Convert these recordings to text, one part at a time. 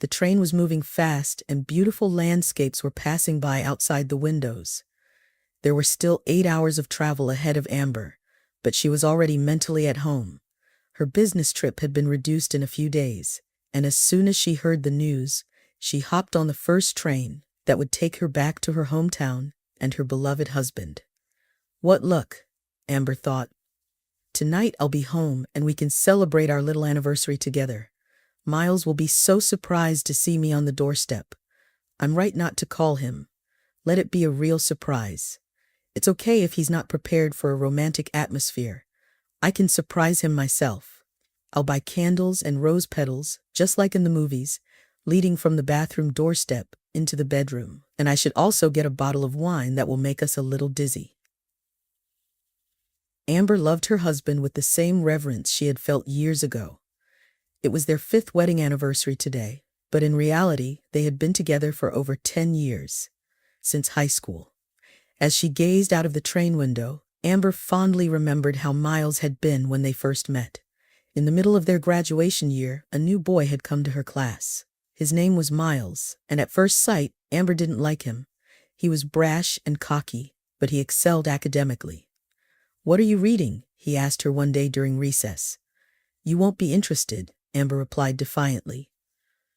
The train was moving fast and beautiful landscapes were passing by outside the windows. There were still 8 hours of travel ahead of Amber, but she was already mentally at home. Her business trip had been reduced in a few days, and as soon as she heard the news, she hopped on the first train that would take her back to her hometown and her beloved husband. What luck, Amber thought. Tonight I'll be home and we can celebrate our little anniversary together. Miles will be so surprised to see me on the doorstep. I'm right not to call him. Let it be a real surprise. It's okay if he's not prepared for a romantic atmosphere. I can surprise him myself. I'll buy candles and rose petals, just like in the movies, leading from the bathroom doorstep into the bedroom. And I should also get a bottle of wine that will make us a little dizzy. Amber loved her husband with the same reverence she had felt years ago. It was their 5th wedding anniversary today, but in reality, they had been together for over 10 years, since high school. As she gazed out of the train window, Amber fondly remembered how Miles had been when they first met. In the middle of their graduation year, a new boy had come to her class. His name was Miles, and at first sight, Amber didn't like him. He was brash and cocky, but he excelled academically. "What are you reading?" he asked her one day during recess. "You won't be interested," Amber replied defiantly.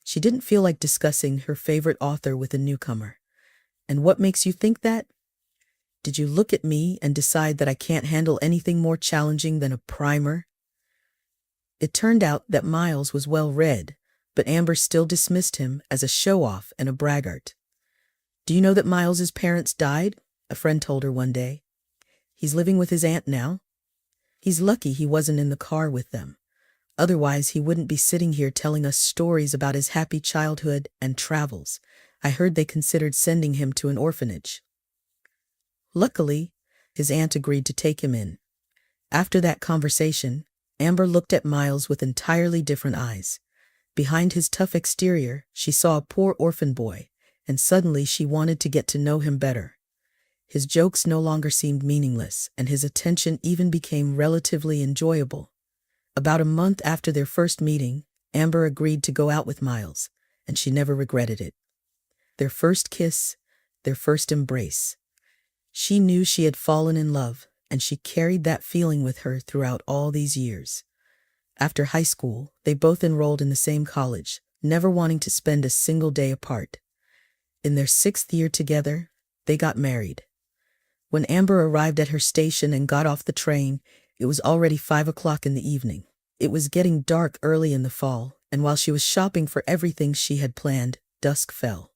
She didn't feel like discussing her favorite author with a newcomer. "And what makes you think that? Did you look at me and decide that I can't handle anything more challenging than a primer?" It turned out that Miles was well read, but Amber still dismissed him as a show-off and a braggart. "Do you know that Miles's parents died?" a friend told her one day. "He's living with his aunt now. He's lucky he wasn't in the car with them. Otherwise, he wouldn't be sitting here telling us stories about his happy childhood and travels. I heard they considered sending him to an orphanage." Luckily, his aunt agreed to take him in. After that conversation, Amber looked at Miles with entirely different eyes. Behind his tough exterior, she saw a poor orphan boy, and suddenly she wanted to get to know him better. His jokes no longer seemed meaningless, and his attention even became relatively enjoyable. About a month after their first meeting, Amber agreed to go out with Miles, and she never regretted it. Their first kiss, their first embrace. She knew she had fallen in love, and she carried that feeling with her throughout all these years. After high school, they both enrolled in the same college, never wanting to spend a single day apart. In their 6th year together, they got married. When Amber arrived at her station and got off the train, it was already 5 o'clock in the evening. It was getting dark early in the fall, and while she was shopping for everything she had planned, dusk fell.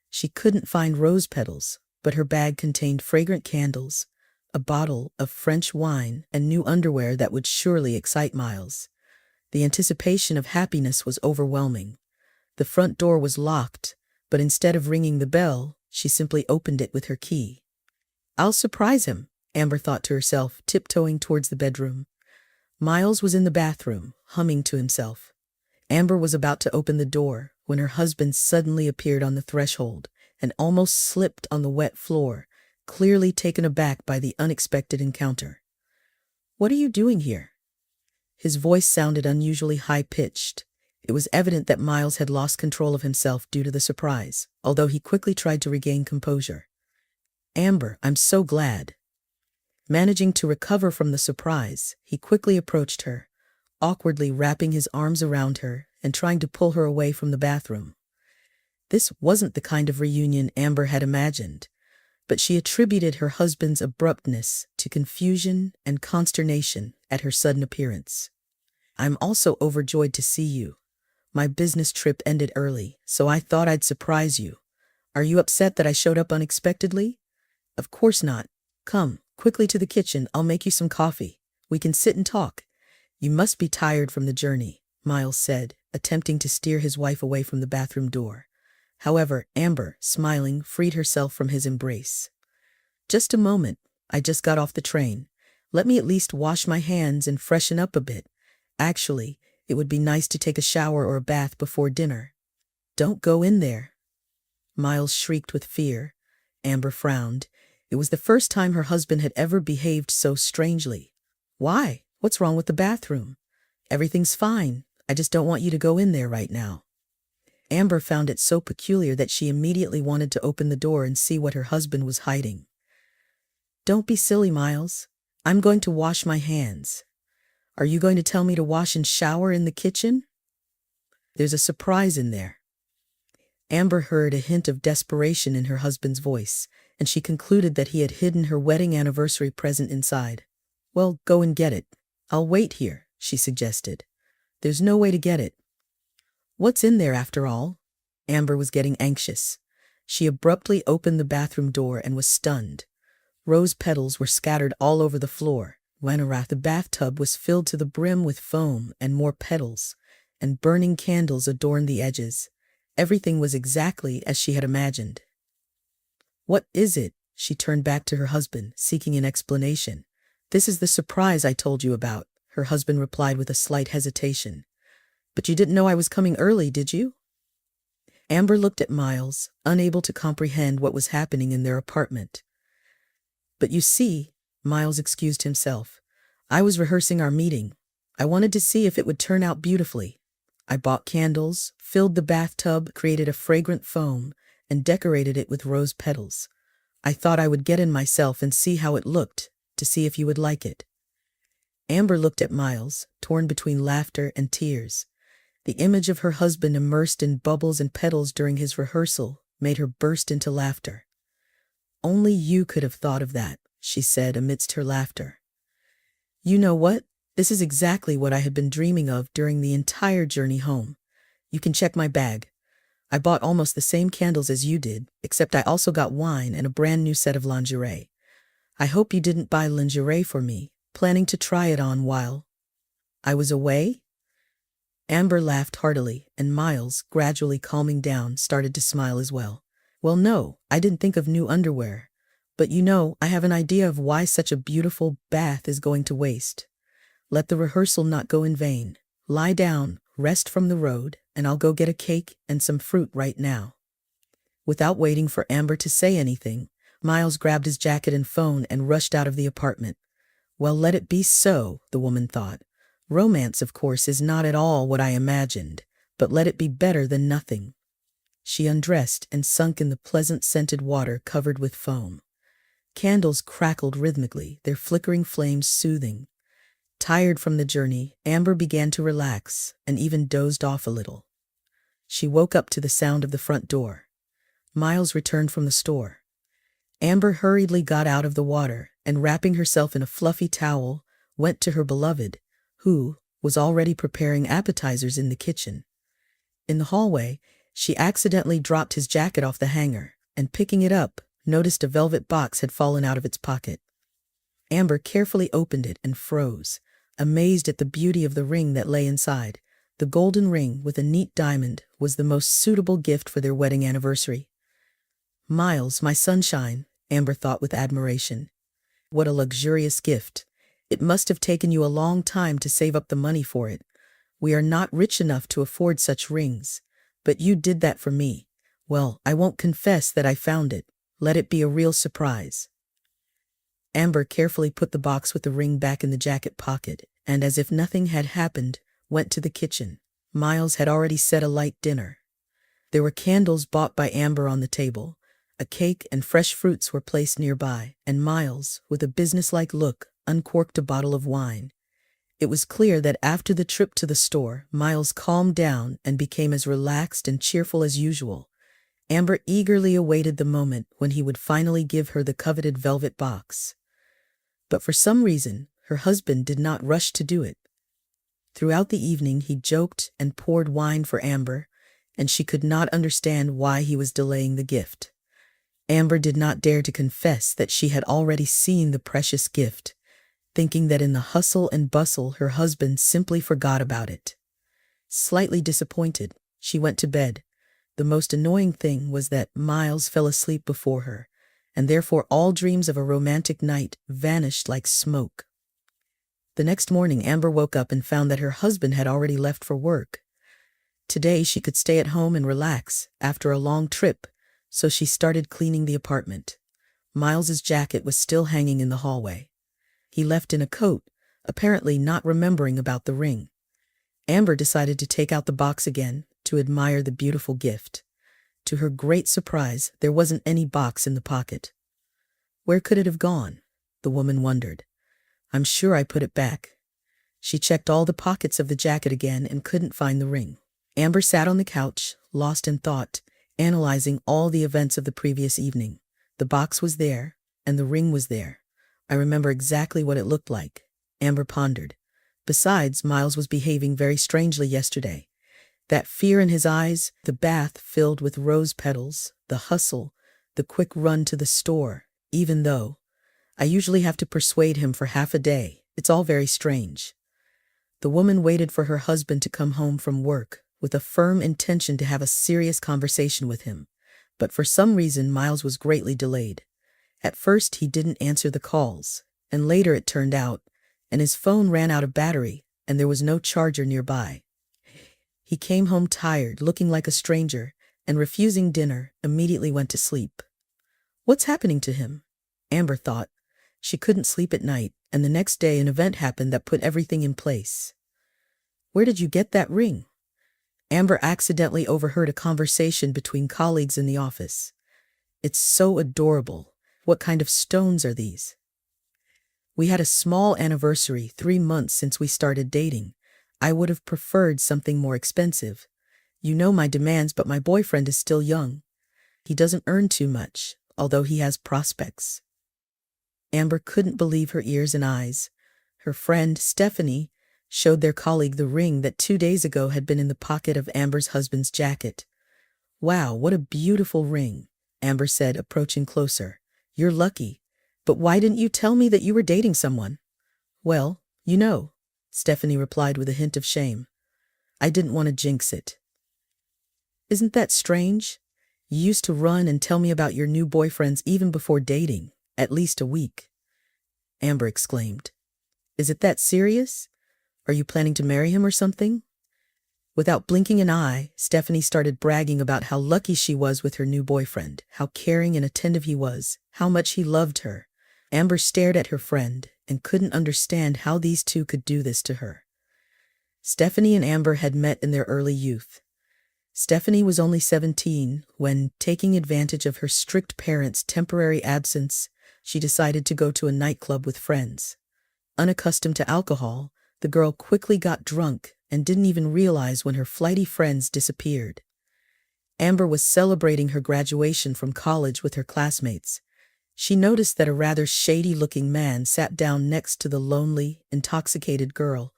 She couldn't find rose petals, but her bag contained fragrant candles, a bottle of French wine, and new underwear that would surely excite Miles. The anticipation of happiness was overwhelming. The front door was locked, but instead of ringing the bell, she simply opened it with her key. "I'll surprise him," Amber thought to herself, tiptoeing towards the bedroom. Miles was in the bathroom, humming to himself. Amber was about to open the door when her husband suddenly appeared on the threshold and almost slipped on the wet floor, clearly taken aback by the unexpected encounter. "What are you doing here?" His voice sounded unusually high-pitched. It was evident that Miles had lost control of himself due to the surprise, although he quickly tried to regain composure. "Amber, I'm so glad." Managing to recover from the surprise, he quickly approached her, awkwardly wrapping his arms around her and trying to pull her away from the bathroom. This wasn't the kind of reunion Amber had imagined, but she attributed her husband's abruptness to confusion and consternation at her sudden appearance. "I'm also overjoyed to see you. My business trip ended early, so I thought I'd surprise you. Are you upset that I showed up unexpectedly?" "Of course not. Come, quickly to the kitchen, I'll make you some coffee. We can sit and talk. You must be tired from the journey," Miles said, attempting to steer his wife away from the bathroom door. However, Amber, smiling, freed herself from his embrace. "Just a moment. I just got off the train. Let me at least wash my hands and freshen up a bit. Actually, it would be nice to take a shower or a bath before dinner." "Don't go in there." Miles shrieked with fear. Amber frowned. It was the first time her husband had ever behaved so strangely. "Why? What's wrong with the bathroom?" "Everything's fine. I just don't want you to go in there right now." Amber found it so peculiar that she immediately wanted to open the door and see what her husband was hiding. "Don't be silly, Miles. I'm going to wash my hands. Are you going to tell me to wash and shower in the kitchen? There's a surprise in there." Amber heard a hint of desperation in her husband's voice, and she concluded that he had hidden her wedding anniversary present inside. "Well, go and get it. I'll wait here," she suggested. "There's no way to get it." "What's in there after all?" Amber was getting anxious. She abruptly opened the bathroom door and was stunned. Rose petals were scattered all over the floor. The bathtub was filled to the brim with foam and more petals, and burning candles adorned the edges. Everything was exactly as she had imagined. "What is it?" She turned back to her husband, seeking an explanation. "This is the surprise I told you about," her husband replied with a slight hesitation. "But you didn't know I was coming early, did you?" Amber looked at Miles, unable to comprehend what was happening in their apartment. "But you see," Miles excused himself, "I was rehearsing our meeting. I wanted to see if it would turn out beautifully. I bought candles, filled the bathtub, created a fragrant foam, and decorated it with rose petals. I thought I would get in myself and see how it looked, to see if you would like it." Amber looked at Miles, torn between laughter and tears. The image of her husband immersed in bubbles and petals during his rehearsal made her burst into laughter. "Only you could have thought of that," she said amidst her laughter. "You know what? This is exactly what I had been dreaming of during the entire journey home. You can check my bag. I bought almost the same candles as you did, except I also got wine and a brand new set of lingerie. I hope you didn't buy lingerie for me, planning to try it on while I was away?" Amber laughed heartily, and Miles, gradually calming down, started to smile as well. "Well, no, I didn't think of new underwear. But I have an idea of why such a beautiful bath is going to waste. Let the rehearsal not go in vain. Lie down, rest from the road, and I'll go get a cake and some fruit right now." Without waiting for Amber to say anything, Miles grabbed his jacket and phone and rushed out of the apartment. "Well, let it be so," the woman thought. "Romance, of course, is not at all what I imagined, but let it be better than nothing." She undressed and sunk in the pleasant scented water covered with foam. Candles crackled rhythmically, their flickering flames soothing. Tired from the journey, Amber began to relax and even dozed off a little. She woke up to the sound of the front door. Miles returned from the store. Amber hurriedly got out of the water and, wrapping herself in a fluffy towel, went to her beloved, who was already preparing appetizers in the kitchen. In the hallway, she accidentally dropped his jacket off the hanger, and picking it up, noticed a velvet box had fallen out of its pocket. Amber carefully opened it and froze, amazed at the beauty of the ring that lay inside. The golden ring with a neat diamond was the most suitable gift for their wedding anniversary. "Miles, my sunshine," Amber thought with admiration. "What a luxurious gift. It must have taken you a long time to save up the money for it. We are not rich enough to afford such rings, but you did that for me. Well, I won't confess that I found it. Let it be a real surprise." Amber carefully put the box with the ring back in the jacket pocket, and as if nothing had happened, went to the kitchen. Miles had already set a light dinner. There were candles bought by Amber on the table. A cake and fresh fruits were placed nearby, and Miles, with a businesslike look, uncorked a bottle of wine. It was clear that after the trip to the store, Miles calmed down and became as relaxed and cheerful as usual. Amber eagerly awaited the moment when he would finally give her the coveted velvet box. But for some reason, her husband did not rush to do it. Throughout the evening, he joked and poured wine for Amber, and she could not understand why he was delaying the gift. Amber did not dare to confess that she had already seen the precious gift, thinking that in the hustle and bustle her husband simply forgot about it. Slightly disappointed, she went to bed. The most annoying thing was that Miles fell asleep before her, and therefore all dreams of a romantic night vanished like smoke. The next morning, Amber woke up and found that her husband had already left for work. Today she could stay at home and relax after a long trip, so she started cleaning the apartment. Miles's jacket was still hanging in the hallway. He left in a coat, apparently not remembering about the ring. Amber decided to take out the box again, to admire the beautiful gift. To her great surprise, there wasn't any box in the pocket. Where could it have gone? The woman wondered. I'm sure I put it back. She checked all the pockets of the jacket again and couldn't find the ring. Amber sat on the couch, lost in thought, analyzing all the events of the previous evening. The box was there, and the ring was there. I remember exactly what it looked like, Amber pondered. Besides, Miles was behaving very strangely yesterday. That fear in his eyes, the bath filled with rose petals, the hustle, the quick run to the store, even though I usually have to persuade him for half a day. It's all very strange. The woman waited for her husband to come home from work, with a firm intention to have a serious conversation with him. But for some reason, Miles was greatly delayed. At first, he didn't answer the calls, and later it turned out, and his phone ran out of battery, and there was no charger nearby. He came home tired, looking like a stranger, and refusing dinner, immediately went to sleep. What's happening to him? Amber thought. She couldn't sleep at night, and the next day an event happened that put everything in place. Where did you get that ring? Amber accidentally overheard a conversation between colleagues in the office. It's so adorable. What kind of stones are these? We had a small anniversary 3 months since we started dating. I would have preferred something more expensive. You know my demands, but my boyfriend is still young. He doesn't earn too much, although he has prospects. Amber couldn't believe her ears and eyes. Her friend, Stephanie, showed their colleague the ring that 2 days ago had been in the pocket of Amber's husband's jacket. Wow, what a beautiful ring, Amber said, approaching closer. You're lucky. But why didn't you tell me that you were dating someone? Well, you know, Stephanie replied with a hint of shame. I didn't want to jinx it. Isn't that strange? You used to run and tell me about your new boyfriends even before dating, at least a week. Amber exclaimed. Is it that serious? Are you planning to marry him or something? Without blinking an eye, Stephanie started bragging about how lucky she was with her new boyfriend, how caring and attentive he was, how much he loved her. Amber stared at her friend and couldn't understand how these two could do this to her. Stephanie and Amber had met in their early youth. Stephanie was only 17 when, taking advantage of her strict parents' temporary absence, she decided to go to a nightclub with friends. Unaccustomed to alcohol, the girl quickly got drunk and didn't even realize when her flighty friends disappeared. Amber was celebrating her graduation from college with her classmates. She noticed that a rather shady-looking man sat down next to the lonely, intoxicated girl,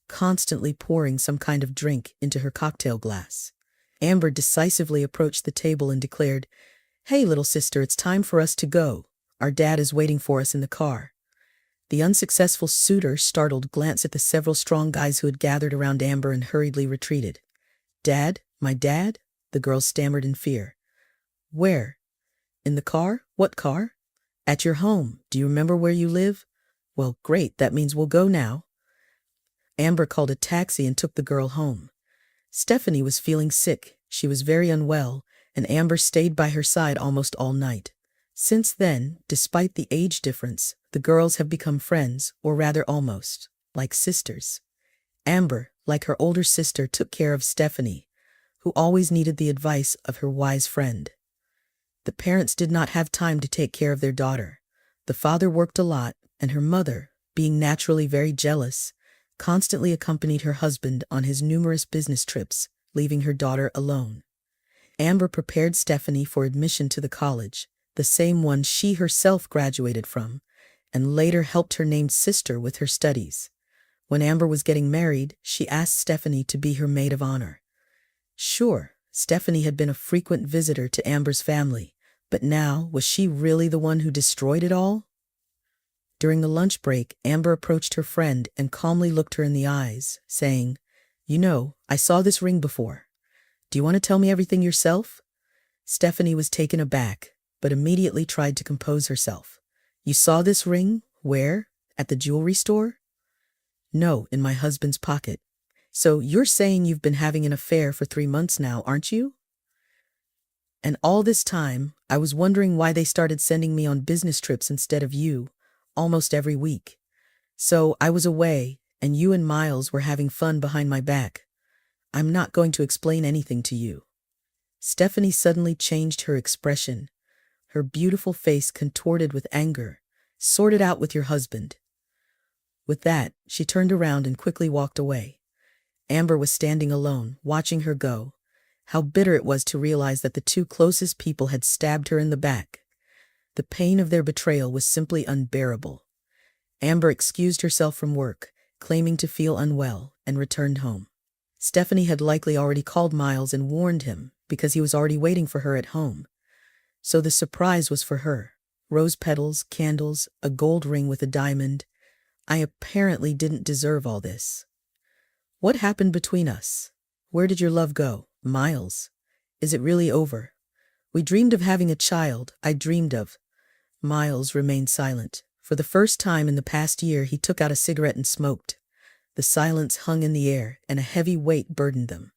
constantly pouring some kind of drink into her cocktail glass. Amber decisively approached the table and declared, Hey, little sister, it's time for us to go. Our dad is waiting for us in the car. The unsuccessful suitor startled glanced at the several strong guys who had gathered around Amber and hurriedly retreated. Dad? My dad? The girl stammered in fear. Where? In the car? What car? At your home. Do you remember where you live? Well, great, that means we'll go now. Amber called a taxi and took the girl home. Stephanie was feeling sick. She was very unwell, and Amber stayed by her side almost all night. Since then, despite the age difference, the girls have become friends, or rather almost, like sisters. Amber, like her older sister, took care of Stephanie, who always needed the advice of her wise friend. The parents did not have time to take care of their daughter. The father worked a lot, and her mother, being naturally very jealous, constantly accompanied her husband on his numerous business trips, leaving her daughter alone. Amber prepared Stephanie for admission to the college, the same one she herself graduated from, and later helped her named sister with her studies. When Amber was getting married, she asked Stephanie to be her maid of honor. Sure, Stephanie had been a frequent visitor to Amber's family, but now, was she really the one who destroyed it all? During the lunch break, Amber approached her friend and calmly looked her in the eyes, saying, You know, I saw this ring before. Do you want to tell me everything yourself? Stephanie was taken aback, but immediately tried to compose herself. You saw this ring? Where? At the jewelry store? No, in my husband's pocket. So you're saying you've been having an affair for 3 months now, aren't you? And all this time, I was wondering why they started sending me on business trips instead of you, almost every week. So I was away, and you and Miles were having fun behind my back. I'm not going to explain anything to you. Stephanie suddenly changed her expression, her beautiful face contorted with anger. Sort it out with your husband. With that, she turned around and quickly walked away. Amber was standing alone, watching her go. How bitter it was to realize that the two closest people had stabbed her in the back. The pain of their betrayal was simply unbearable. Amber excused herself from work, claiming to feel unwell, and returned home. Stephanie had likely already called Miles and warned him, because he was already waiting for her at home. So the surprise was for her. Rose petals, candles, a gold ring with a diamond. I apparently didn't deserve all this. What happened between us? Where did your love go, Miles? Is it really over? We dreamed of having a child, I dreamed of. Miles remained silent. For the first time in the past year, he took out a cigarette and smoked. The silence hung in the air, and a heavy weight burdened them.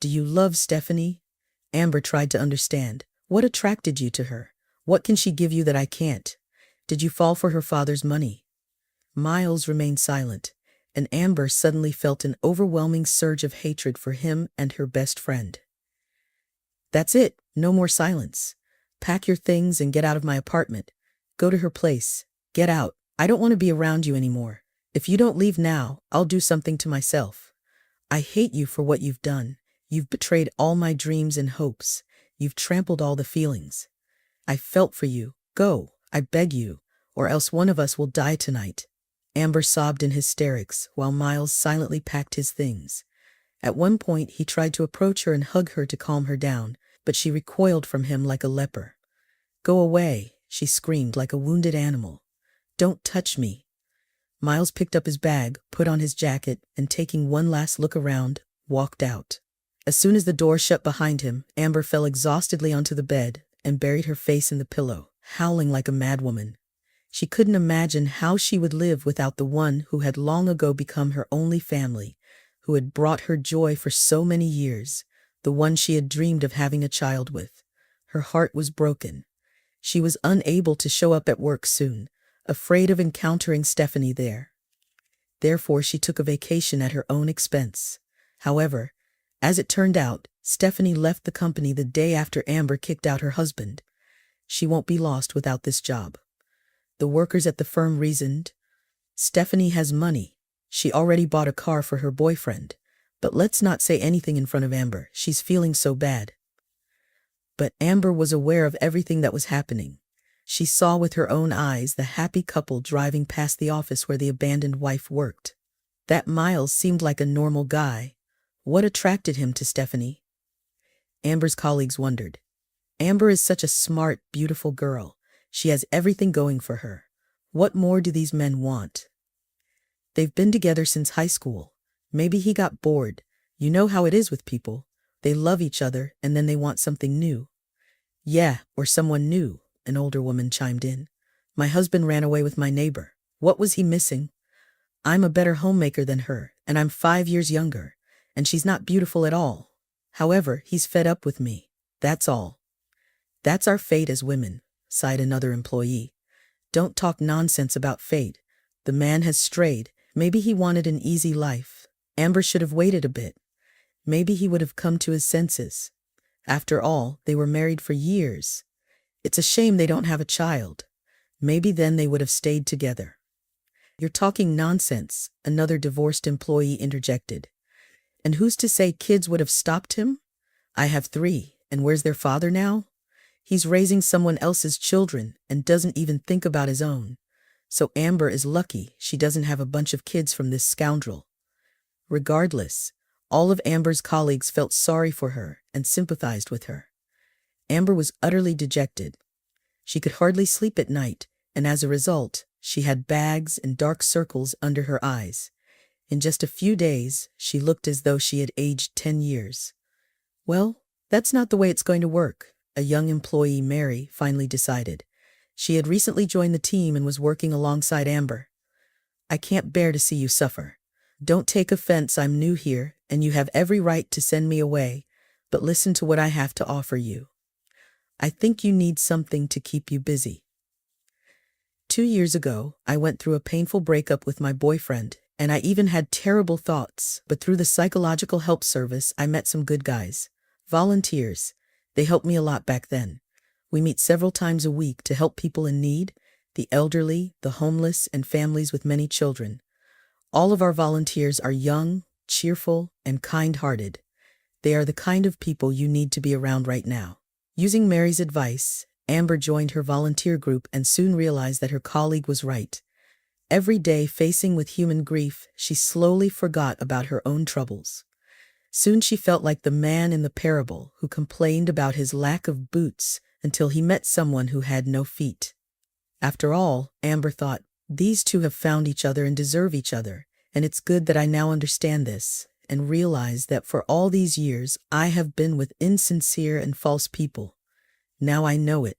Do you love Stephanie? Amber tried to understand. What attracted you to her? What can she give you that I can't? Did you fall for her father's money? Miles remained silent, and Amber suddenly felt an overwhelming surge of hatred for him and her best friend. That's it, no more silence. Pack your things and get out of my apartment. Go to her place. Get out. I don't want to be around you anymore. If you don't leave now, I'll do something to myself. I hate you for what you've done. You've betrayed all my dreams and hopes. You've trampled all the feelings. I felt for you. Go, I beg you, or else one of us will die tonight. Amber sobbed in hysterics while Miles silently packed his things. At one point, he tried to approach her and hug her to calm her down, but she recoiled from him like a leper. Go away, she screamed like a wounded animal. Don't touch me. Miles picked up his bag, put on his jacket, and taking one last look around, walked out. As soon as the door shut behind him, Amber fell exhaustedly onto the bed and buried her face in the pillow, howling like a madwoman. She couldn't imagine how she would live without the one who had long ago become her only family, who had brought her joy for so many years, the one she had dreamed of having a child with. Her heart was broken. She was unable to show up at work soon, afraid of encountering Stephanie there. Therefore, she took a vacation at her own expense. However, as it turned out, Stephanie left the company the day after Amber kicked out her husband. She won't be lost without this job. The workers at the firm reasoned, Stephanie has money. She already bought a car for her boyfriend. But let's not say anything in front of Amber. She's feeling so bad. But Amber was aware of everything that was happening. She saw with her own eyes the happy couple driving past the office where the abandoned wife worked. That Miles seemed like a normal guy. What attracted him to Stephanie? Amber's colleagues wondered. Amber is such a smart, beautiful girl. She has everything going for her. What more do these men want? They've been together since high school. Maybe he got bored. You know how it is with people. They love each other and then they want something new. Yeah, or someone new, an older woman chimed in. My husband ran away with my neighbor. What was he missing? I'm a better homemaker than her, and I'm 5 years younger, and she's not beautiful at all. However, he's fed up with me. That's all. That's our fate as women, sighed another employee. Don't talk nonsense about fate. The man has strayed. Maybe he wanted an easy life. Amber should have waited a bit. Maybe he would have come to his senses. After all, they were married for years. It's a shame they don't have a child. Maybe then they would have stayed together. You're talking nonsense, another divorced employee interjected. And who's to say kids would have stopped him? I have 3, and where's their father now? He's raising someone else's children and doesn't even think about his own. So Amber is lucky she doesn't have a bunch of kids from this scoundrel. Regardless, all of Amber's colleagues felt sorry for her and sympathized with her. Amber was utterly dejected. She could hardly sleep at night, and as a result, she had bags and dark circles under her eyes. In just a few days, she looked as though she had aged 10 years. Well, that's not the way it's going to work, a young employee, Mary, finally decided. She had recently joined the team and was working alongside Amber. I can't bear to see you suffer. Don't take offense, I'm new here, and you have every right to send me away, but listen to what I have to offer you. I think you need something to keep you busy. 2 years ago, I went through a painful breakup with my boyfriend, And I even had terrible thoughts, but through the psychological help service, I met some good guys. Volunteers. They helped me a lot back then. We meet several times a week to help people in need, the elderly, the homeless, and families with many children. All of our volunteers are young, cheerful, and kind-hearted. They are the kind of people you need to be around right now. Using Mary's advice, Amber joined her volunteer group and soon realized that her colleague was right. Every day facing with human grief, she slowly forgot about her own troubles. Soon she felt like the man in the parable who complained about his lack of boots until he met someone who had no feet. After all, Amber thought, these two have found each other and deserve each other, and it's good that I now understand this and realize that for all these years I have been with insincere and false people. Now I know it.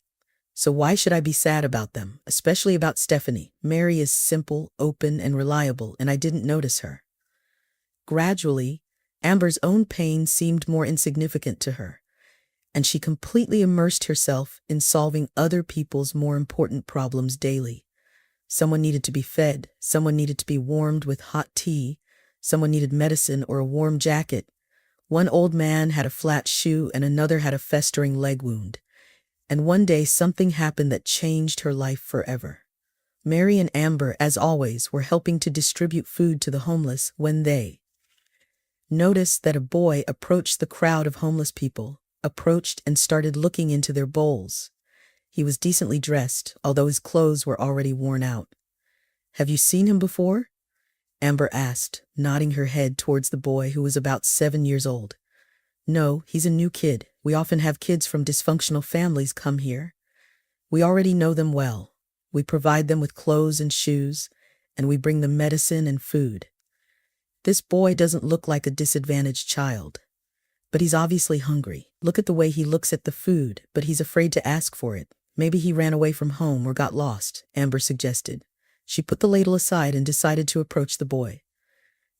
So why should I be sad about them, especially about Stephanie? Mary is simple, open, and reliable, and I didn't notice her. Gradually, Amber's own pain seemed more insignificant to her, and she completely immersed herself in solving other people's more important problems daily. Someone needed to be fed, someone needed to be warmed with hot tea, someone needed medicine or a warm jacket. One old man had a flat shoe and another had a festering leg wound. And one day something happened that changed her life forever. Mary and Amber, as always, were helping to distribute food to the homeless when they noticed that a boy approached the crowd of homeless people, approached and started looking into their bowls. He was decently dressed, although his clothes were already worn out. "Have you seen him before?" Amber asked, nodding her head towards the boy who was about 7 years old. "No, he's a new kid. We often have kids from dysfunctional families come here. We already know them well. We provide them with clothes and shoes, and we bring them medicine and food. This boy doesn't look like a disadvantaged child, but he's obviously hungry. Look at the way he looks at the food, but he's afraid to ask for it. Maybe he ran away from home or got lost," Amber suggested. She put the ladle aside and decided to approach the boy.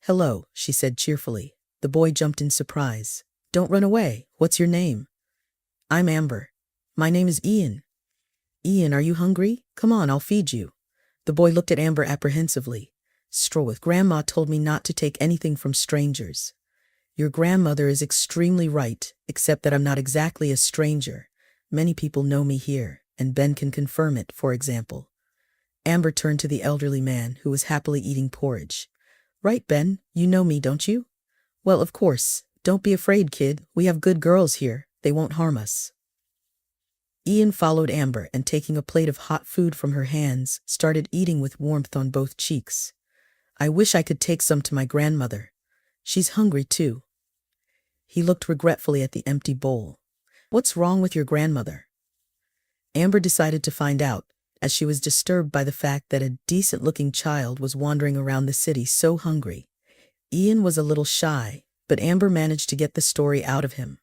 "Hello," she said cheerfully. The boy jumped in surprise. "Don't run away. What's your name?" "I'm Amber." "My name is Ian." "Ian, are you hungry? Come on, I'll feed you." The boy looked at Amber apprehensively. "Stroll with Grandma told me not to take anything from strangers." "Your grandmother is extremely right, except that I'm not exactly a stranger. Many people know me here, and Ben can confirm it, for example." Amber turned to the elderly man who was happily eating porridge. "Right, Ben, you know me, don't you?" "Well, of course. Don't be afraid, kid. We have good girls here. They won't harm us." Ian followed Amber and, taking a plate of hot food from her hands, started eating with warmth on both cheeks. "I wish I could take some to my grandmother. She's hungry too." He looked regretfully at the empty bowl. "What's wrong with your grandmother?" Amber decided to find out, as she was disturbed by the fact that a decent-looking child was wandering around the city so hungry. Ian was a little shy, but Amber managed to get the story out of him.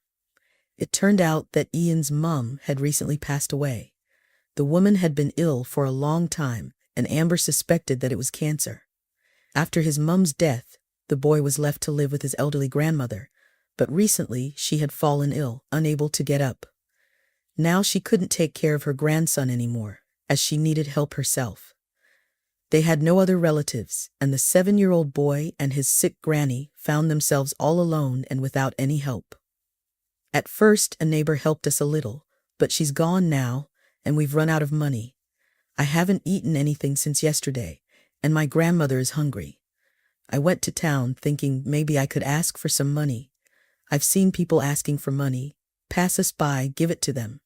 It turned out that Ian's mum had recently passed away. The woman had been ill for a long time, and Amber suspected that it was cancer. After his mum's death, the boy was left to live with his elderly grandmother, but recently she had fallen ill, unable to get up. Now she couldn't take care of her grandson anymore, as she needed help herself. They had no other relatives, and the 7-year-old boy and his sick granny found themselves all alone and without any help. At first, a neighbor helped us a little, but she's gone now, and we've run out of money. I haven't eaten anything since yesterday, and my grandmother is hungry. I went to town thinking maybe I could ask for some money. I've seen people asking for money. Pass us by, give it to them.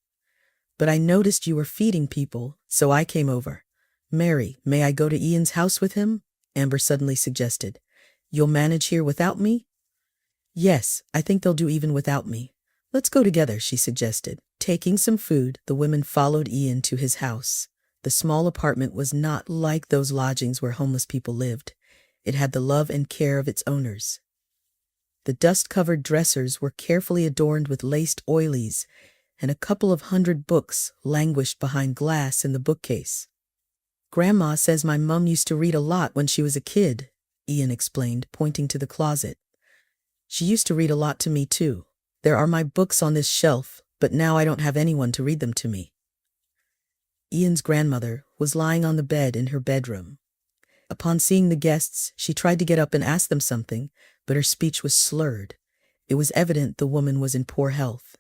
But I noticed you were feeding people, so I came over. Mary, may I go to Ian's house with him?" Amber suddenly suggested. "You'll manage here without me?" "Yes, I think they'll do even without me. Let's go together," she suggested. Taking some food, the women followed Ian to his house. The small apartment was not like those lodgings where homeless people lived. It had the love and care of its owners. The dust-covered dressers were carefully adorned with laced oilies, and a couple of 100 books languished behind glass in the bookcase. "Grandma says my mum used to read a lot when she was a kid," Ian explained, pointing to the closet. "She used to read a lot to me too. There are my books on this shelf, but now I don't have anyone to read them to me." Ian's grandmother was lying on the bed in her bedroom. Upon seeing the guests, she tried to get up and ask them something, but her speech was slurred. It was evident the woman was in poor health.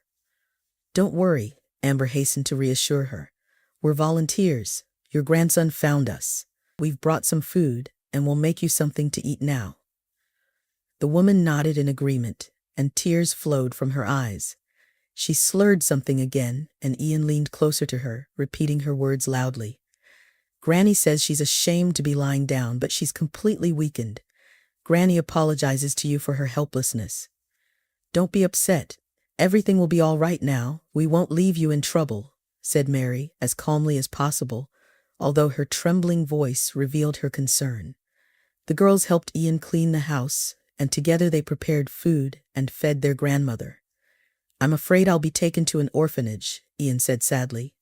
"Don't worry," Amber hastened to reassure her. "We're volunteers. Your grandson found us. We've brought some food, and we'll make you something to eat now." The woman nodded in agreement, and tears flowed from her eyes. She slurred something again, and Ian leaned closer to her, repeating her words loudly. "Granny says she's ashamed to be lying down, but she's completely weakened. Granny apologizes to you for her helplessness. Don't be upset. Everything will be all right now. We won't leave you in trouble," said Mary, as calmly as possible, although her trembling voice revealed her concern. The girls helped Ian clean the house, and together they prepared food and fed their grandmother. "I'm afraid I'll be taken to an orphanage," Ian said sadly.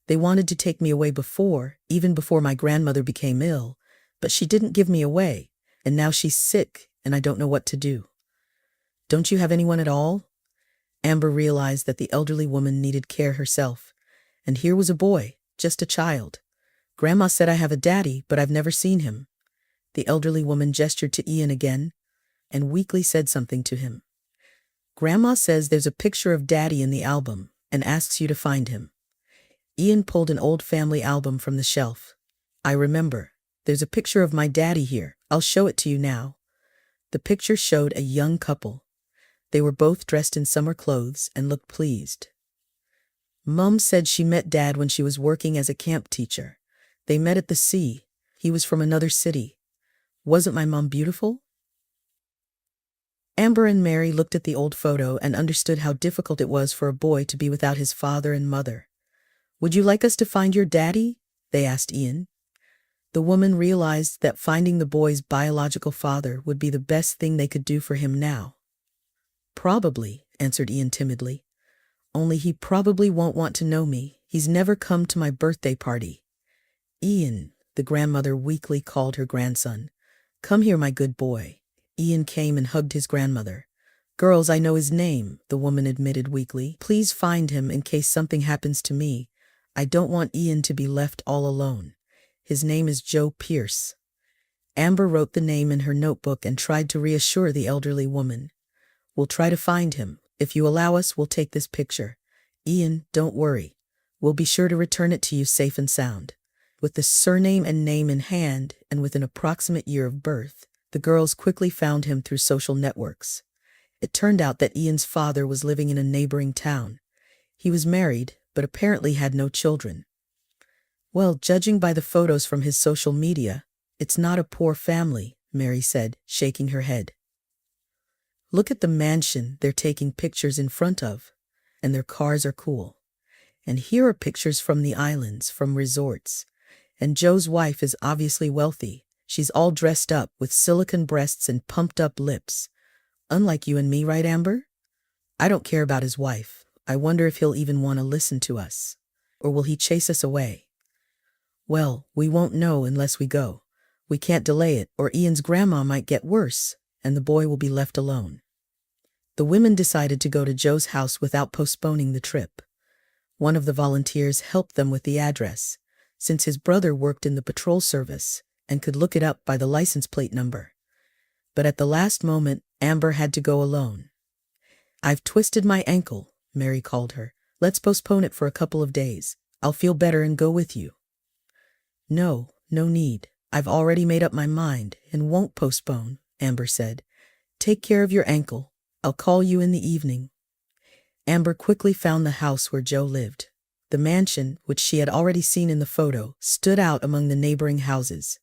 "They wanted to take me away before, even before my grandmother became ill, but she didn't give me away, and now she's sick, and I don't know what to do." "Don't you have anyone at all?" Amber realized that the elderly woman needed care herself, and here was a boy, just a child. "Grandma said I have a daddy, but I've never seen him." The elderly woman gestured to Ian again, and weakly said something to him. "Grandma says there's a picture of Daddy in the album, and asks you to find him." Ian pulled an old family album from the shelf. "I remember. There's a picture of my daddy here. I'll show it to you now." The picture showed a young couple. They were both dressed in summer clothes and looked pleased. "Mum said she met Dad when she was working as a camp teacher. They met at the sea. He was from another city. Wasn't my mum beautiful?" Amber and Mary looked at the old photo and understood how difficult it was for a boy to be without his father and mother. "Would you like us to find your daddy?" they asked Ian. The woman realized that finding the boy's biological father would be the best thing they could do for him now. "Probably," answered Ian timidly. "Only he probably won't want to know me. He's never come to my birthday party." "Ian," the grandmother weakly called her grandson. "Come here, my good boy." Ian came and hugged his grandmother. "Girls, I know his name," the woman admitted weakly. "Please find him in case something happens to me. I don't want Ian to be left all alone. His name is Joe Pierce." Amber wrote the name in her notebook and tried to reassure the elderly woman. "We'll try to find him. If you allow us, we'll take this picture. Ian, don't worry. We'll be sure to return it to you safe and sound." With the surname and name in hand, and with an approximate year of birth, the girls quickly found him through social networks. It turned out that Ian's father was living in a neighboring town. He was married, but apparently had no children. "Well, judging by the photos from his social media, it's not a poor family," Mary said, shaking her head. "Look at the mansion they're taking pictures in front of, and their cars are cool. And here are pictures from the islands, from resorts. And Joe's wife is obviously wealthy. She's all dressed up with silicone breasts and pumped up lips. Unlike you and me, right, Amber? I don't care about his wife. I wonder if he'll even want to listen to us. Or will he chase us away? Well, we won't know unless we go. We can't delay it, or Ian's grandma might get worse, and the boy will be left alone." The women decided to go to Joe's house without postponing the trip. One of the volunteers helped them with the address, since his brother worked in the patrol service and could look it up by the license plate number. But at the last moment, Amber had to go alone. "I've twisted my ankle," Mary called her. "Let's postpone it for a couple of days. I'll feel better and go with you." "No need. I've already made up my mind and won't postpone," Amber said. "Take care of your ankle. I'll call you in the evening." Amber quickly found the house where Joe lived. The mansion, which she had already seen in the photo, stood out among the neighboring houses.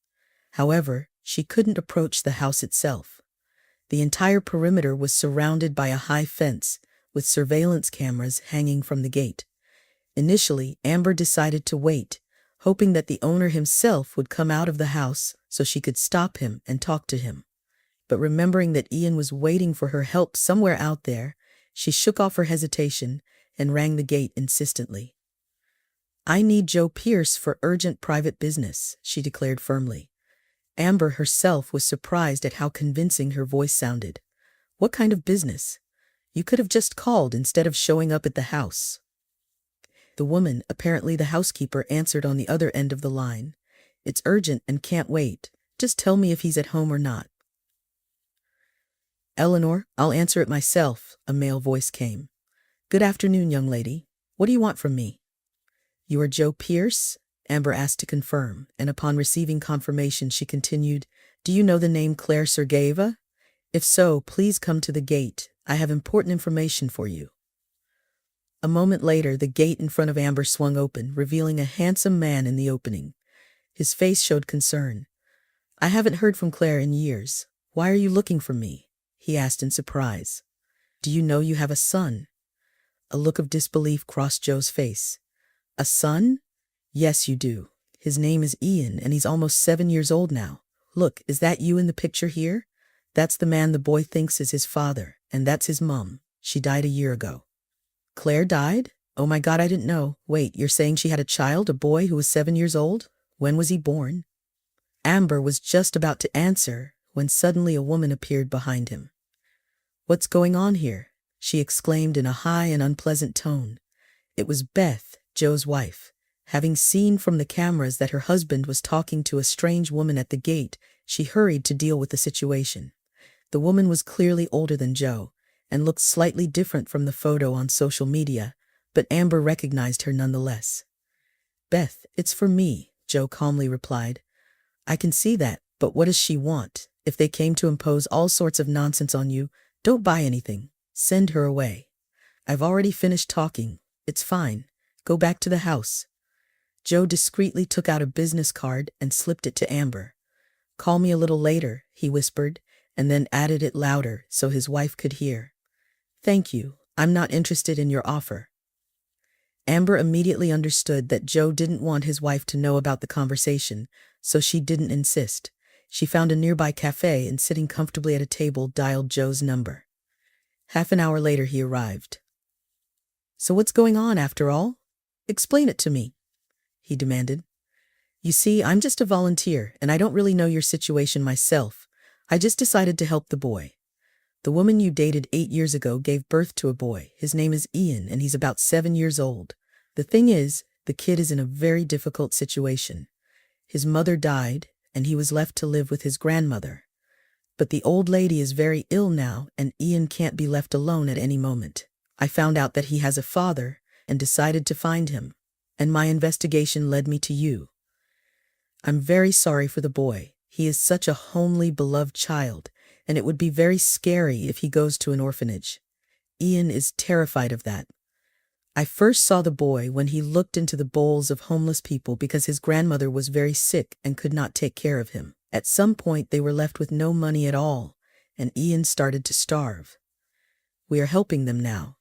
However, she couldn't approach the house itself. The entire perimeter was surrounded by a high fence, with surveillance cameras hanging from the gate. Initially, Amber decided to wait, hoping that the owner himself would come out of the house so she could stop him and talk to him. But remembering that Ian was waiting for her help somewhere out there, she shook off her hesitation and rang the gate insistently. "I need Joe Pierce for urgent private business," she declared firmly. Amber herself was surprised at how convincing her voice sounded. "What kind of business? You could have just called instead of showing up at the house." The woman, apparently the housekeeper, answered on the other end of the line. "It's urgent and can't wait. Just tell me if he's at home or not." "Eleanor, I'll answer it myself," a male voice came. "Good afternoon, young lady. What do you want from me?" "You are Joe Pierce?" Amber asked to confirm, and upon receiving confirmation she continued, "Do you know the name Claire Sergeyeva? If so, please come to the gate. I have important information for you." A moment later, the gate in front of Amber swung open, revealing a handsome man in the opening. His face showed concern. "I haven't heard from Claire in years. Why are you looking for me?" he asked in surprise. "Do you know you have a son?" A look of disbelief crossed Joe's face. "A son?" "Yes, you do. His name is Ian, and he's almost 7 years old now. Look, is that you in the picture here? That's the man the boy thinks is his father, and that's his mom. She died a year ago." "Claire died? Oh my God, I didn't know. Wait, you're saying she had a child, a boy who was 7 years old? When was he born?" Amber was just about to answer when suddenly a woman appeared behind him. "What's going on here?" she exclaimed in a high and unpleasant tone. It was Beth, Joe's wife. Having seen from the cameras that her husband was talking to a strange woman at the gate, she hurried to deal with the situation. The woman was clearly older than Joe and looked slightly different from the photo on social media, but Amber recognized her nonetheless. "Beth, it's for me," Joe calmly replied. "I can see that, but what does she want? If they came to impose all sorts of nonsense on you, don't buy anything. Send her away." "I've already finished talking. It's fine. Go back to the house." Joe discreetly took out a business card and slipped it to Amber. "Call me a little later," he whispered, and then added it louder so his wife could hear. "Thank you. I'm not interested in your offer." Amber immediately understood that Joe didn't want his wife to know about the conversation, so she didn't insist. She found a nearby cafe and, sitting comfortably at a table, dialed Joe's number. Half an hour later he arrived. "So what's going on after all? Explain it to me," he demanded. "You see, I'm just a volunteer, and I don't really know your situation myself. I just decided to help the boy. The woman you dated 8 years ago gave birth to a boy. His name is Ian, and he's about 7 years old. The thing is, the kid is in a very difficult situation. His mother died, and he was left to live with his grandmother. But the old lady is very ill now, and Ian can't be left alone at any moment. I found out that he has a father and decided to find him, and my investigation led me to you. I'm very sorry for the boy. He is such a homely, beloved child, and it would be very scary if he goes to an orphanage. Ian is terrified of that. I first saw the boy when he looked into the bowls of homeless people because his grandmother was very sick and could not take care of him. At some point they were left with no money at all, and Ian started to starve. We are helping them now.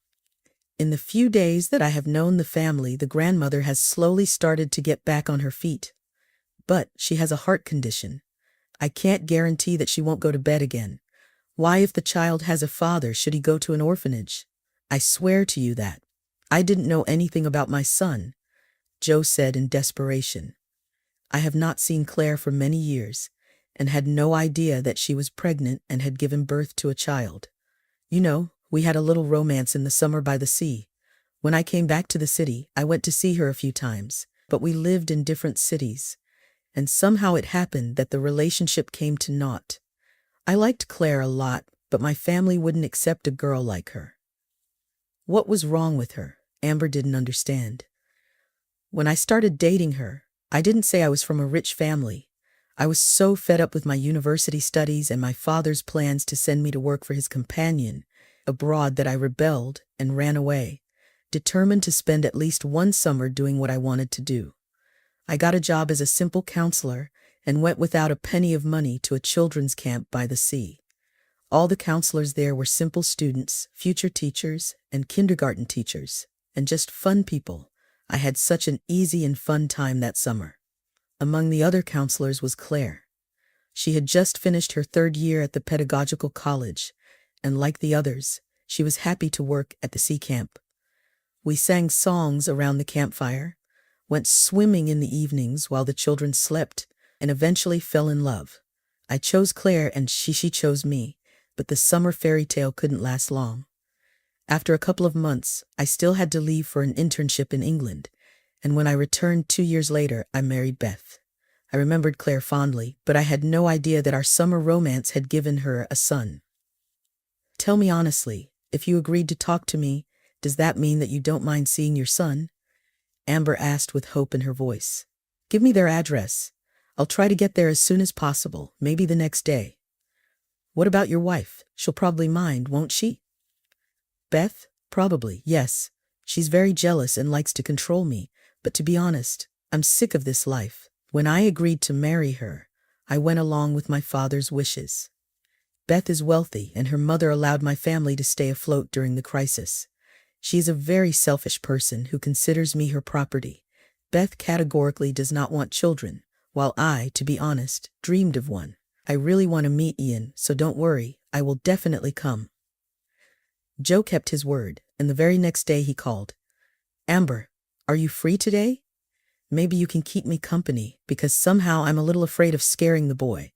In the few days that I have known the family, the grandmother has slowly started to get back on her feet. But she has a heart condition. I can't guarantee that she won't go to bed again. Why, if the child has a father, should he go to an orphanage? I swear to you that. I didn't know anything about my son," Joe said in desperation. "I have not seen Claire for many years, and had no idea that she was pregnant and had given birth to a child. You know, we had a little romance in the summer by the sea. When I came back to the city, I went to see her a few times, but we lived in different cities, and somehow it happened that the relationship came to naught. I liked Claire a lot, but my family wouldn't accept a girl like her." What was wrong with her? Amber didn't understand. "When I started dating her, I didn't say I was from a rich family. I was so fed up with my university studies and my father's plans to send me to work for his companion abroad that I rebelled and ran away, determined to spend at least one summer doing what I wanted to do. I got a job as a simple counselor and went without a penny of money to a children's camp by the sea. All the counselors there were simple students, future teachers, and kindergarten teachers, and just fun people. I had such an easy and fun time that summer. Among the other counselors was Claire. She had just finished her 3rd year at the pedagogical college, and like the others, she was happy to work at the sea camp. We sang songs around the campfire, went swimming in the evenings while the children slept, and eventually fell in love. I chose Claire and she chose me, but the summer fairy tale couldn't last long. After a couple of months, I still had to leave for an internship in England, and when I returned 2 years later, I married Beth. I remembered Claire fondly, but I had no idea that our summer romance had given her a son. Tell me honestly, if you agreed to talk to me, does that mean that you don't mind seeing your son? Amber asked with hope in her voice. Give me their address. I'll try to get there as soon as possible, maybe the next day. What about your wife? She'll probably mind, won't she? Beth? Probably, yes. She's very jealous and likes to control me, but to be honest, I'm sick of this life. When I agreed to marry her, I went along with my father's wishes. Beth is wealthy, and her mother allowed my family to stay afloat during the crisis. She is a very selfish person who considers me her property. Beth categorically does not want children, while I, to be honest, dreamed of one. I really want to meet Ian, so don't worry, I will definitely come. Joe kept his word, and the very next day he called. Amber, are you free today? Maybe you can keep me company, because somehow I'm a little afraid of scaring the boy.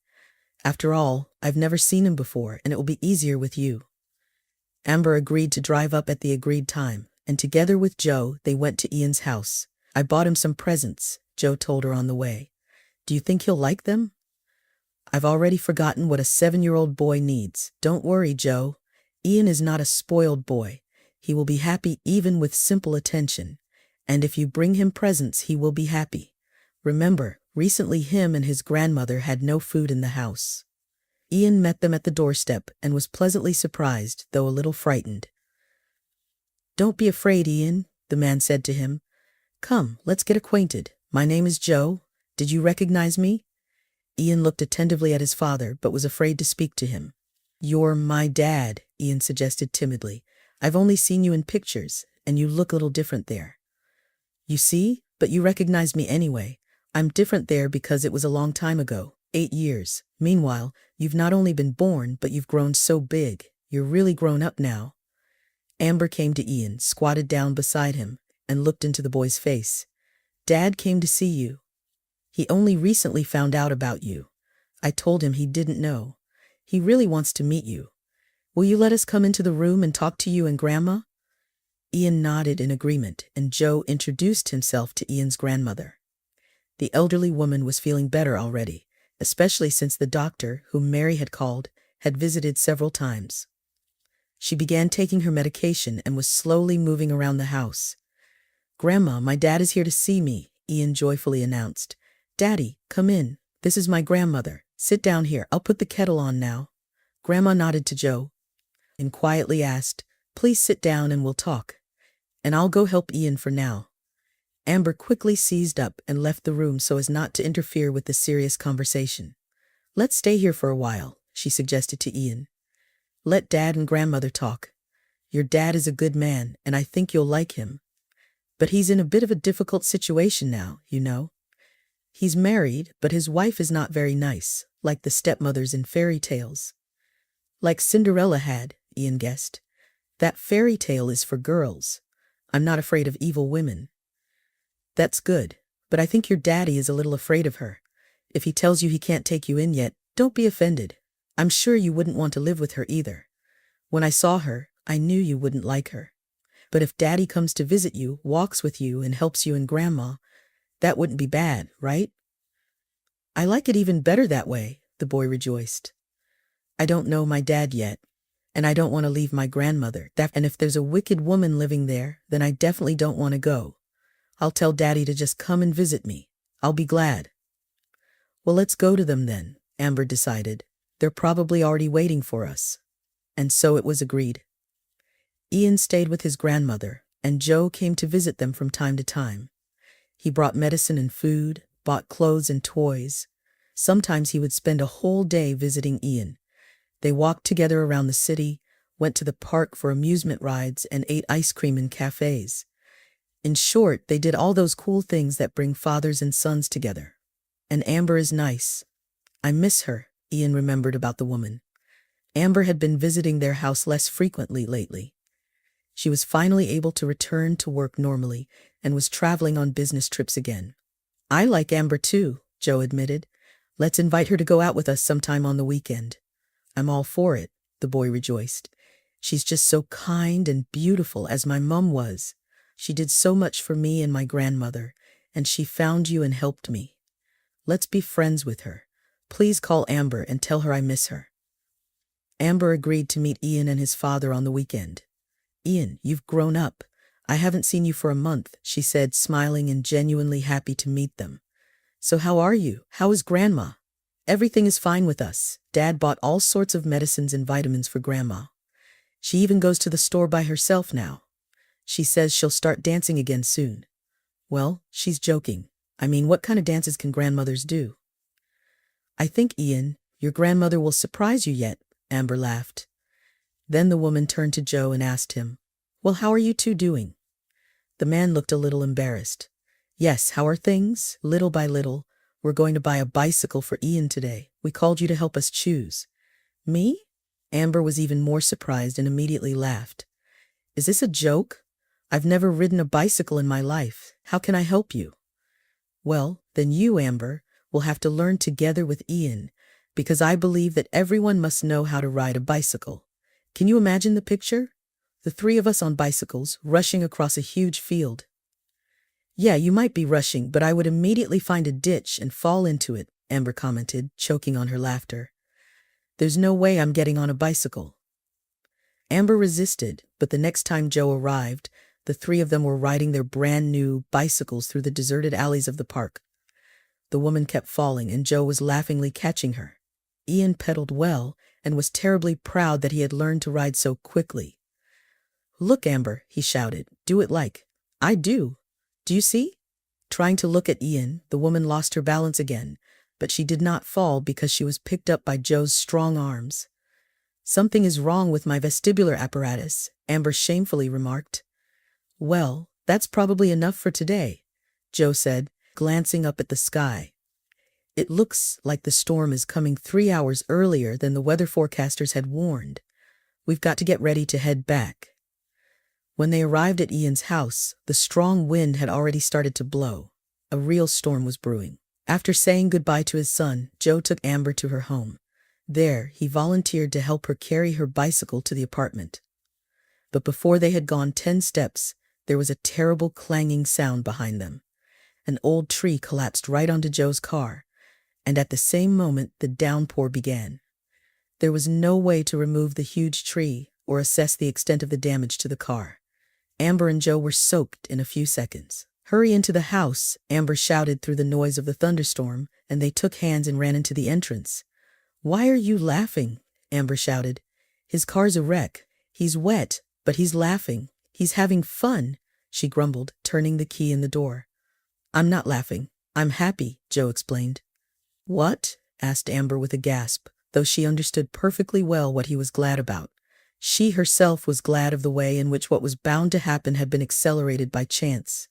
After all, I've never seen him before, and it will be easier with you. Amber agreed to drive up at the agreed time, and together with Joe, they went to Ian's house. I bought him some presents, Joe told her on the way. Do you think he'll like them? I've already forgotten what a 7-year-old boy needs. Don't worry, Joe. Ian is not a spoiled boy. He will be happy even with simple attention. And if you bring him presents, he will be happy. Remember, recently him and his grandmother had no food in the house. Ian met them at the doorstep and was pleasantly surprised, though a little frightened. Don't be afraid, Ian, the man said to him. Come, let's get acquainted. My name is Joe. Did you recognize me? Ian looked attentively at his father, but was afraid to speak to him. You're my dad, Ian suggested timidly. I've only seen you in pictures, and you look a little different there. You see? But you recognize me anyway. I'm different there because it was a long time ago, 8 years. Meanwhile, you've not only been born, but you've grown so big. You're really grown up now. Amber came to Ian, squatted down beside him, and looked into the boy's face. Dad came to see you. He only recently found out about you. I told him he didn't know. He really wants to meet you. Will you let us come into the room and talk to you and Grandma? Ian nodded in agreement, and Joe introduced himself to Ian's grandmother. The elderly woman was feeling better already, especially since the doctor, whom Mary had called, had visited several times. She began taking her medication and was slowly moving around the house. Grandma, my dad is here to see me, Ian joyfully announced. Daddy, come in. This is my grandmother. Sit down here. I'll put the kettle on now. Grandma nodded to Joe and quietly asked, Please sit down and we'll talk. And I'll go help Ian for now. Amber quickly seized up and left the room so as not to interfere with the serious conversation. Let's stay here for a while, she suggested to Ian. Let Dad and Grandmother talk. Your dad is a good man, and I think you'll like him. But he's in a bit of a difficult situation now, you know. He's married, but his wife is not very nice, like the stepmothers in fairy tales. Like Cinderella had, Ian guessed. That fairy tale is for girls. I'm not afraid of evil women. That's good, but I think your daddy is a little afraid of her. If he tells you he can't take you in yet, don't be offended. I'm sure you wouldn't want to live with her either. When I saw her, I knew you wouldn't like her. But if Daddy comes to visit you, walks with you, and helps you and Grandma, that wouldn't be bad, right? I like it even better that way, the boy rejoiced. I don't know my dad yet, and I don't want to leave my grandmother. And if there's a wicked woman living there, then I definitely don't want to go. I'll tell Daddy to just come and visit me. I'll be glad. Well, let's go to them then, Amber decided. They're probably already waiting for us. And so it was agreed. Ian stayed with his grandmother, and Joe came to visit them from time to time. He brought medicine and food, bought clothes and toys. Sometimes he would spend a whole day visiting Ian. They walked together around the city, went to the park for amusement rides, and ate ice cream in cafes. In short, they did all those cool things that bring fathers and sons together. And Amber is nice. I miss her, Ian remembered about the woman. Amber had been visiting their house less frequently lately. She was finally able to return to work normally and was traveling on business trips again. I like Amber too, Joe admitted. Let's invite her to go out with us sometime on the weekend. I'm all for it, the boy rejoiced. She's just so kind and beautiful as my mum was. She did so much for me and my grandmother, and she found you and helped me. Let's be friends with her. Please call Amber and tell her I miss her." Amber agreed to meet Ian and his father on the weekend. "Ian, you've grown up. I haven't seen you for a month," she said, smiling and genuinely happy to meet them. "So how are you? How is Grandma?" "Everything is fine with us. Dad bought all sorts of medicines and vitamins for Grandma. She even goes to the store by herself now. She says she'll start dancing again soon." "Well, she's joking. I mean, what kind of dances can grandmothers do?" "I think, Ian, your grandmother will surprise you yet," Amber laughed. Then the woman turned to Joe and asked him, "Well, how are you two doing?" The man looked a little embarrassed. "Yes, how are things? Little by little. We're going to buy a bicycle for Ian today. We called you to help us choose." "Me?" Amber was even more surprised and immediately laughed. "Is this a joke? I've never ridden a bicycle in my life. How can I help you?" "Well, then you, Amber, will have to learn together with Ian, because I believe that everyone must know how to ride a bicycle. Can you imagine the picture? The three of us on bicycles, rushing across a huge field." "Yeah, you might be rushing, but I would immediately find a ditch and fall into it," Amber commented, choking on her laughter. "There's no way I'm getting on a bicycle." Amber resisted, but the next time Joe arrived, the three of them were riding their brand new bicycles through the deserted alleys of the park. The woman kept falling, and Joe was laughingly catching her. Ian pedaled well and was terribly proud that he had learned to ride so quickly. "Look, Amber," he shouted, "do it like I do. Do you see?" Trying to look at Ian, the woman lost her balance again, but she did not fall because she was picked up by Joe's strong arms. "Something is wrong with my vestibular apparatus," Amber shamefully remarked. "Well, that's probably enough for today," Joe said, glancing up at the sky. "It looks like the storm is coming 3 hours earlier than the weather forecasters had warned. We've got to get ready to head back." When they arrived at Ian's house, the strong wind had already started to blow. A real storm was brewing. After saying goodbye to his son, Joe took Amber to her home. There, he volunteered to help her carry her bicycle to the apartment. But before they had gone 10 steps, there was a terrible clanging sound behind them. An old tree collapsed right onto Joe's car, and at the same moment the downpour began. There was no way to remove the huge tree or assess the extent of the damage to the car. Amber and Joe were soaked in a few seconds. "Hurry into the house," Amber shouted through the noise of the thunderstorm, and they took hands and ran into the entrance. "Why are you laughing?" Amber shouted. "His car's a wreck. He's wet, but he's laughing. He's having fun," she grumbled, turning the key in the door. "I'm not laughing. I'm happy," Joe explained. "What?" asked Amber with a gasp, though she understood perfectly well what he was glad about. She herself was glad of the way in which what was bound to happen had been accelerated by chance.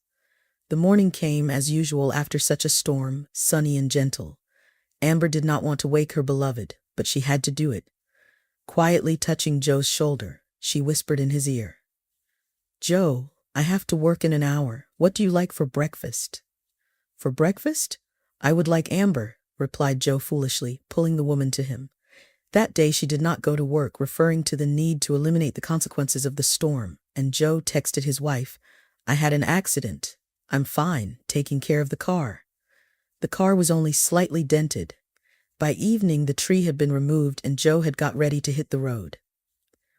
The morning came, as usual after such a storm, sunny and gentle. Amber did not want to wake her beloved, but she had to do it. Quietly touching Joe's shoulder, she whispered in his ear, "Joe, I have to work in an hour. What do you like for breakfast?" "For breakfast? I would like Amber," replied Joe foolishly, pulling the woman to him. That day she did not go to work, referring to the need to eliminate the consequences of the storm, and Joe texted his wife, "I had an accident. I'm fine, taking care of the car." The car was only slightly dented. By evening the tree had been removed and Joe had got ready to hit the road.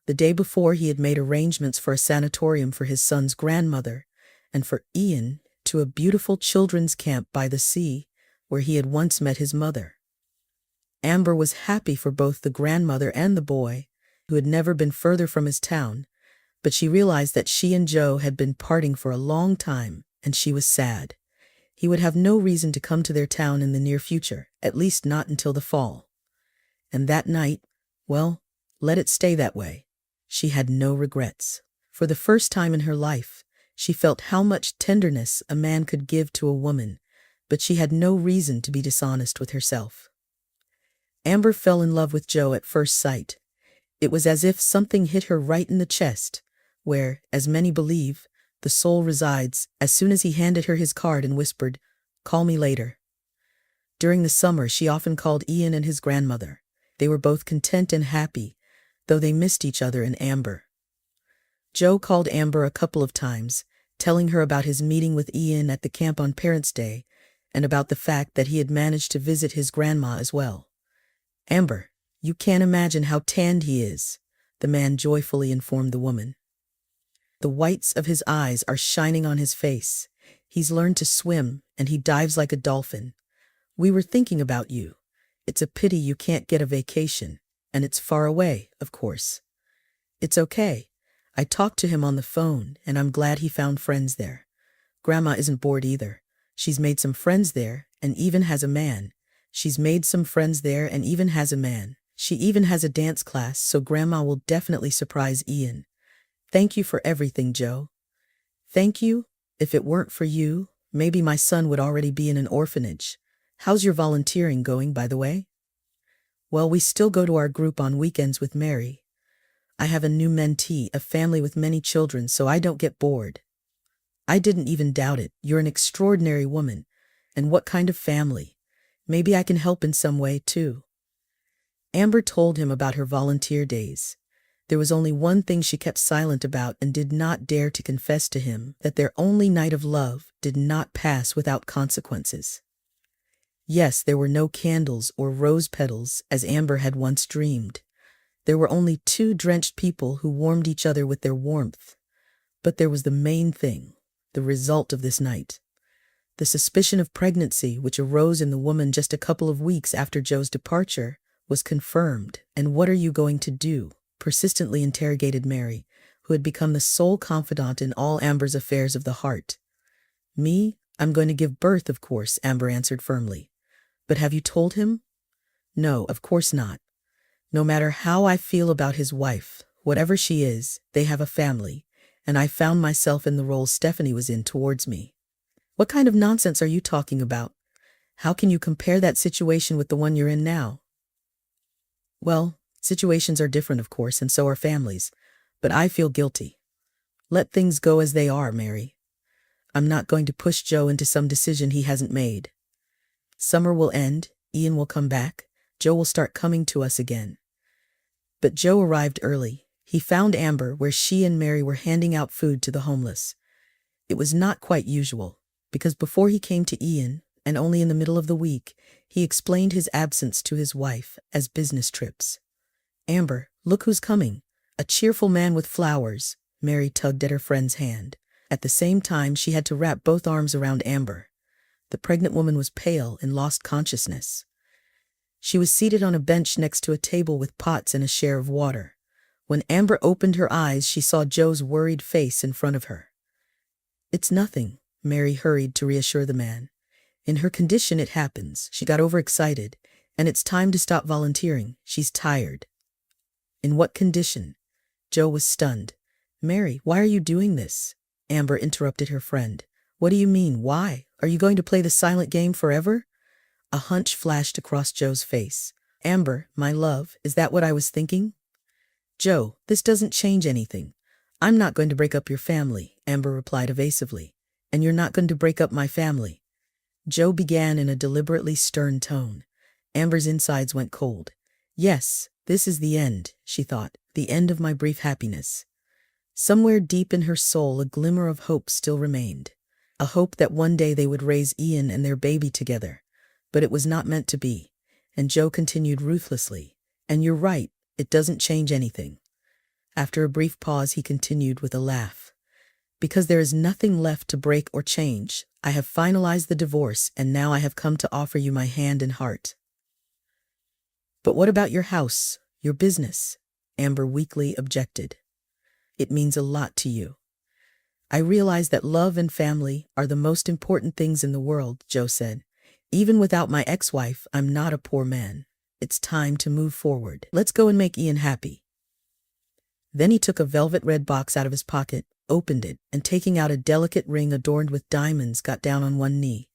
The day before he had made arrangements for a sanatorium for his son's grandmother, and for Ian to a beautiful children's camp by the sea, where he had once met his mother. Amber was happy for both the grandmother and the boy, who had never been further from his town, but she realized that she and Joe had been parting for a long time, and she was sad. He would have no reason to come to their town in the near future, at least not until the fall. And that night, well, let it stay that way. She had no regrets. For the first time in her life, she felt how much tenderness a man could give to a woman, but she had no reason to be dishonest with herself. Amber fell in love with Joe at first sight. It was as if something hit her right in the chest, where, as many believe, the soul resides, as soon as he handed her his card and whispered, "Call me later." During the summer, she often called Ian and his grandmother. They were both content and happy, though they missed each other and Amber. Joe called Amber a couple of times, telling her about his meeting with Ian at the camp on Parents' Day, and about the fact that he had managed to visit his grandma as well. "Amber, you can't imagine how tanned he is," the man joyfully informed the woman. "The whites of his eyes are shining on his face. He's learned to swim, and he dives like a dolphin. We were thinking about you. It's a pity you can't get a vacation, and it's far away, of course." "It's okay. I talked to him on the phone, and I'm glad he found friends there. Grandma isn't bored either. She's made some friends there, and even has a man. She even has a dance class, so Grandma will definitely surprise Ian. Thank you for everything, Joe." "Thank you? If it weren't for you, maybe my son would already be in an orphanage. How's your volunteering going, by the way?" "Well, we still go to our group on weekends with Mary. I have a new mentee, a family with many children, so I don't get bored." "I didn't even doubt it. You're an extraordinary woman. And what kind of family? Maybe I can help in some way, too." Amber told him about her volunteer days. There was only one thing she kept silent about and did not dare to confess to him, that their only night of love did not pass without consequences. Yes, there were no candles or rose petals, as Amber had once dreamed. There were only two drenched people who warmed each other with their warmth. But there was the main thing, the result of this night. The suspicion of pregnancy, which arose in the woman just a couple of weeks after Joe's departure, was confirmed. "And what are you going to do?" persistently interrogated Mary, who had become the sole confidant in all Amber's affairs of the heart. "Me? I'm going to give birth, of course," Amber answered firmly. "But have you told him?" "No, of course not. No matter how I feel about his wife, whatever she is, they have a family, and I found myself in the role Stephanie was in towards me." "What kind of nonsense are you talking about? How can you compare that situation with the one you're in now?" "Well, situations are different, of course, and so are families, but I feel guilty. Let things go as they are, Mary. I'm not going to push Joe into some decision he hasn't made. Summer will end, Ian will come back, Joe will start coming to us again." But Joe arrived early. He found Amber where she and Mary were handing out food to the homeless. It was not quite usual, because before he came to Ian, and only in the middle of the week, he explained his absence to his wife as business trips. "Amber, look who's coming. A cheerful man with flowers." Mary tugged at her friend's hand. At the same time, she had to wrap both arms around Amber. The pregnant woman was pale and lost consciousness. She was seated on a bench next to a table with pots and a share of water. When Amber opened her eyes, she saw Joe's worried face in front of her. "It's nothing," Mary hurried to reassure the man. "In her condition it happens. She got overexcited, and it's time to stop volunteering. She's tired." "In what condition?" Joe was stunned. "Mary, why are you doing this?" Amber interrupted her friend. "What do you mean, why? Are you going to play the silent game forever?" A hunch flashed across Joe's face. "Amber, my love, is that what I was thinking?" "Joe, this doesn't change anything. I'm not going to break up your family," Amber replied evasively. "And you're not going to break up my family." Joe began in a deliberately stern tone. Amber's insides went cold. "Yes, this is the end," she thought, "the end of my brief happiness." Somewhere deep in her soul a glimmer of hope still remained. A hope that one day they would raise Ian and their baby together. But it was not meant to be. And Joe continued ruthlessly. "And you're right, it doesn't change anything." After a brief pause, he continued with a laugh. "Because there is nothing left to break or change, I have finalized the divorce, and now I have come to offer you my hand and heart." "But what about your house, your business?" Amber weakly objected. "It means a lot to you." "I realize that love and family are the most important things in the world," Joe said. "Even without my ex-wife, I'm not a poor man. It's time to move forward. Let's go and make Ian happy." Then he took a velvet red box out of his pocket, opened it, and taking out a delicate ring adorned with diamonds, got down on one knee.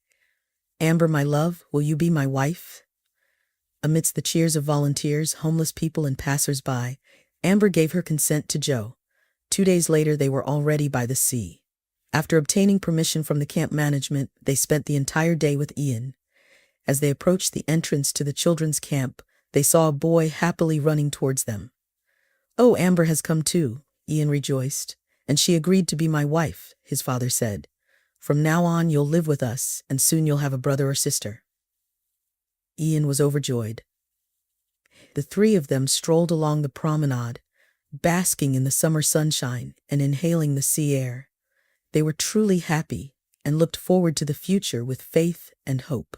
"Amber, my love, will you be my wife?" Amidst the cheers of volunteers, homeless people, and passers-by, Amber gave her consent to Joe. 2 days later, they were already by the sea. After obtaining permission from the camp management, they spent the entire day with Ian. As they approached the entrance to the children's camp, they saw a boy happily running towards them. "Oh, Amber has come too," Ian rejoiced. "And she agreed to be my wife," his father said. From now on, you'll live with us, and soon you'll have a brother or sister." Ian was overjoyed. The three of them strolled along the promenade, basking in the summer sunshine and inhaling the sea air. They were truly happy and looked forward to the future with faith and hope.